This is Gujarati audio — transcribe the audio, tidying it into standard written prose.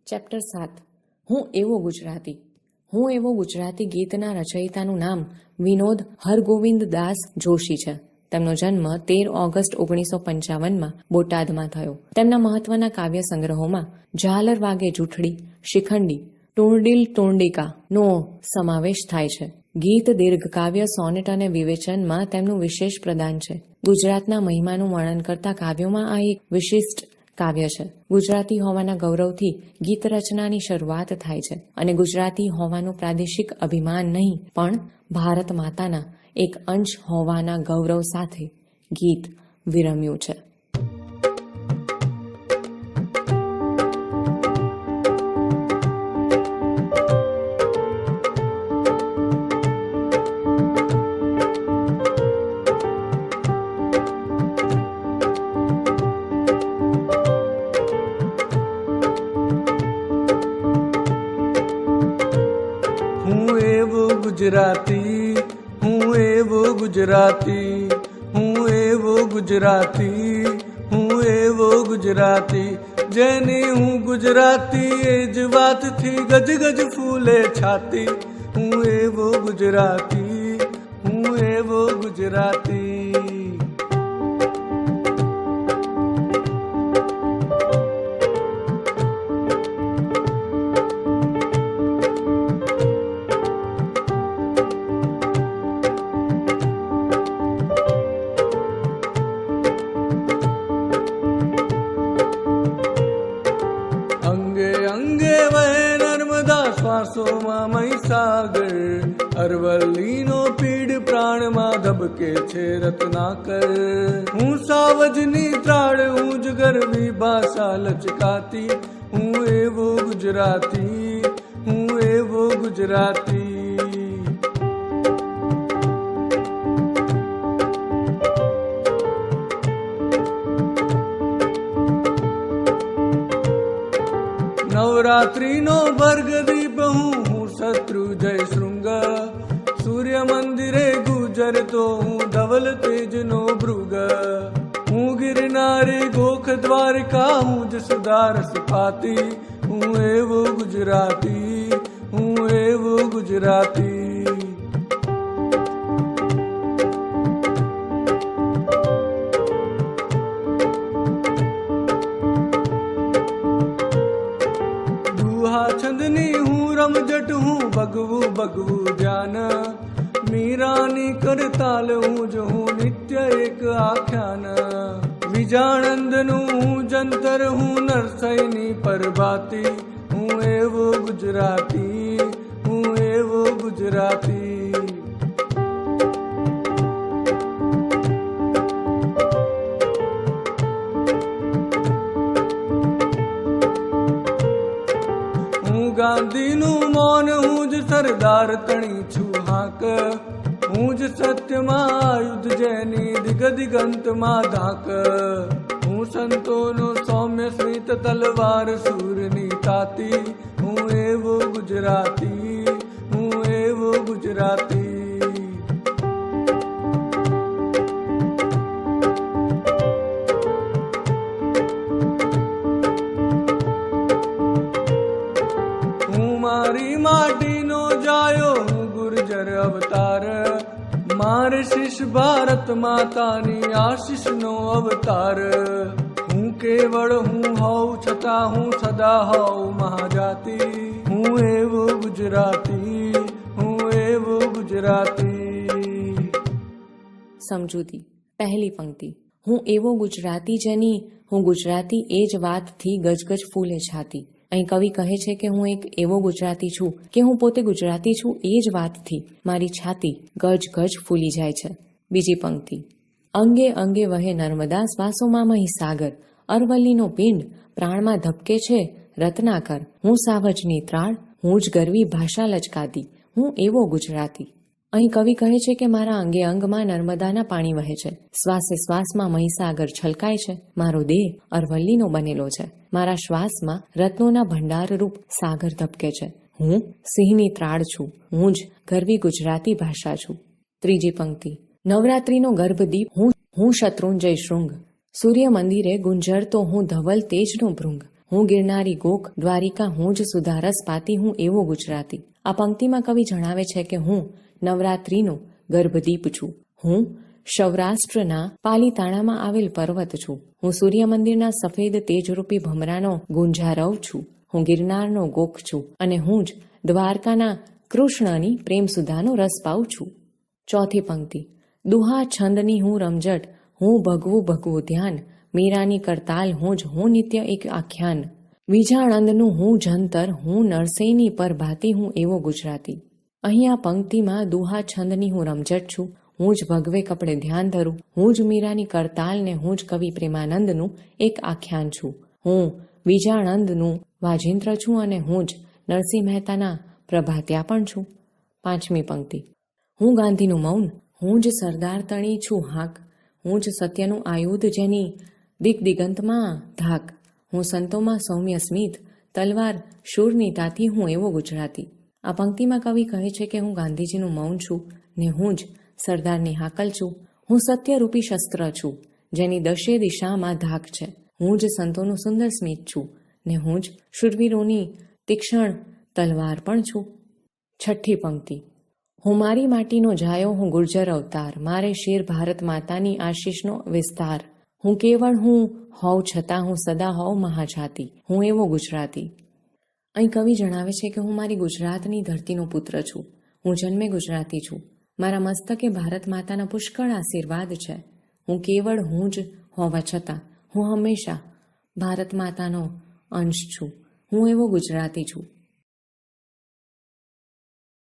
ચેપ્ટર 7 હું એવો ગુજરાતી. હું એવો ગુજરાતી ગીતના રચયિતાનું નામ વિનોદ હરગોવિંદ દાસ જોશી છે. તેમનો જન્મ 13 ઓગસ્ટ 1955માં બોટાદમાં થયો. તેમના મહત્વના કાવ્ય સંગ્રહોમાં ઝાલર વાગે જૂઠડી, શિખંડી, ટુંડિલ ટુંડિકાનો સમાવેશ થાય છે. ગીત, દીર્ઘકાવ્ય, સોનેટ અને વિવેચનમાં તેમનું વિશેષ પ્રદાન છે. ગુજરાતના મહિમાનું વર્ણન કરતા કાવ્યોમાં આ એક વિશિષ્ટ કાવ્ય છે. ગુજરાતી હોવાના ગૌરવથી ગીત રચનાની શરૂઆત થાય છે અને ગુજરાતી હોવાનું પ્રાદેશિક અભિમાન નહીં પણ ભારત માતાના એક અંશ હોવાના ગૌરવ સાથે ગીત વિરમ્યું છે. ગુજરાતી હું એવો ગુજરાતી, હું એવો ગુજરાતી, હું એવો ગુજરાતી, જેની હું ગુજરાતી એ જ વાતથી ગજ ગજ ફૂલે છાતી. હું એવો ગુજરાતી, હું એવો ગુજરાતી. શ્વાસોમાં મહીસાગર, અરવલ્લીનો પીડ પ્રાણમાં ધબકે છે રત્નાકર. હું સાવજની ત્રાળ, હું જ ગરવી ભાષા લચકાતી. હું એવો ગુજરાતી, હું એવો ગુજરાતી. નવરાત્રીનો ભર્ગદીપ હું શત્રુજય શૃંગ. સૂર્ય મંદિરે ગુજરતો હું ધવલ તેજનો ભૃગ. હું ગિરનારી ગોખ દ્વારકા, હું જ સુદારસ પાતી. હું એવો ગુજરાતી, હું એવો ગુજરાતી. છંદની હું રમજટ, હું ભગવું ભગવું ધ્યાન. મીરાની કરતાલ હું જ હું નિત્ય એક આખ્યાન. વિજાણંદનું હું જંતર, હું નરસૈની પરભાતી. હું એવો ગુજરાતી, હું એવો ગુજરાતી. ગાંધીનું મૌન, હું જ સરદાર તણી છું હાક. હું જ સત્યમાં આયુધ, જેની દિગ દિગંતમાં ધાક. હું સંતોનો સૌમ્ય સ્મિત, તલવાર સૂરની તાતી. હું એવો ગુજરાતી, હું એવો ગુજરાતી. મારી માટીનો જાયો, હું ગુર્જર અવતાર. માર શિષ ભારત માતાની આશીષનો અવતાર. હું કેવળ હું હોઉં છતાં હું સદા હોઉં મહાજાતિ. હું એવો ગુજરાતી, હું એવો ગુજરાતી. સમજૂતી. પહેલી પંક્તિ. હું એવો ગુજરાતી જેની હું ગુજરાતી એ જ વાતથી ગજગજ ફૂલે છાતી. અહીં કવિ કહે છે કે હું એક એવો ગુજરાતી છું કે હું પોતે ગુજરાતી છું એ જ વાતથી મારી છાતી ગજ ગજ ફૂલી જાય છે. બીજી પંક્તિ. અંગે અંગે વહે નર્મદા, શ્વાસોમાં મહીસાગર, અરવલ્લીનો પિંડ પ્રાણમાં ધબકે છે રત્નાકર. હું સાવજની ત્રાળ, હું જ ગરવી ભાષા લચકાતી. હું એવો ગુજરાતી. અહીં કવિ કહે છે કે મારા અંગે અંગમાં નર્મદાના પાણી વહે છે, શ્વાસે શ્વાસમાં મહીસાગર છલકાય છે. મારો દેહ અરવલ્લીનો બનેલો છે. મારા શ્વાસમાં રત્નોના ભંડારરૂપ સાગર ધબકે છે. હું સિંહની ત્રાળ છું, હું જ ગરવી ગુજરાતી ભાષા છું. ત્રીજી પંક્તિ. નવરાત્રીનો ગર્ભદીપ હું શત્રુંજય શૃંગ. સૂર્ય મંદિરે ગુંજરતો હું ધવલ તેજનો ભૃંગ. હું ગિરનારી ગોખ, દ્વારિકા હું જ સુધારસ પાતી, હું એવો ગુજરાતી. આ પંક્તિમાં કવિ જણાવે છે કે હું નવરાત્રિનો ગર્ભદીપ છું. હું સૌરાષ્ટ્રના પાલીતાણામાં આવેલ પર્વત છું. હું સૂર્ય મંદિરના સફેદ તેજરૂપી ભમરાનો ગુંજારવ છું. હું ગિરનારનો ગોખ છું અને હું જ દ્વારકાના કૃષ્ણની પ્રેમસુધાનો રસ પાઉં છું. ચોથી પંક્તિ. દુહા છંદની હું રમઝટ, હું ભગવું ભગવું ધ્યાન, મીરાની કરતાલ હું જ, હું નિત્ય એક આખ્યાન. વિજાણંદનું હું જંતર, હું નરસૈની પર ભાતી, હું એવો ગુજરાતી. અહીં આ પંક્તિમાં દુહા છંદની હું રમઝટ છું, હું જ ભગવે કપડે ધ્યાન ધરું, હું જ મીરાની કરતાલ ને હું જ કવિ પ્રેમાનંદનું એક આખ્યાન છું. હું વિજાણંદનું વાજિંત્ર છું અને હું જ નરસિંહ મહેતાના પ્રભાત્યા પણ છું. પાંચમી પંક્તિ. હું ગાંધીનું મૌન, હું જ સરદાર તણી છું હાક, હું જ સત્યનું આયુધ જેની દિગદિગંતમાં ધાક, હું સંતોમાં સૌમ્ય સ્મિત, તલવાર શૂરની તાથી, હું એવો ગુજરાતી. આ પંક્તિમાં કવિ કહે છે કે હું ગાંધીજીનું મૌન છું ને હું જ સરદારની હાકલ છું. હું સત્યરૂપી શસ્ત્ર છું જેની દશે દિશામાં ધાક છે. હું જ સંતોનું સુંદર સ્મિત છું ને હું જ શૂરવીરોની તીક્ષ્ણ તલવાર પણ છું. છઠ્ઠી પંક્તિ. હું મારી માટીનો જાયો, હું ગુર્જર અવતાર, મારે શેર ભારત માતાની આશીષનો વિસ્તાર. હું કેવળ હું હોઉં છતાં હું સદા હોઉં મહાજાતિ, હું એવો ગુજરાતી. અહીં કવિ જણાવે છે કે હું મારી ગુજરાતની ધરતીનો પુત્ર છું. હું જન્મે ગુજરાતી છું. મારા મસ્તકે ભારત માતાના પુષ્કળ આશીર્વાદ છે. હું કેવળ હું જ હોવા છતાં હું હંમેશા ભારત માતાનો અંશ છું. હું એવો ગુજરાતી છું.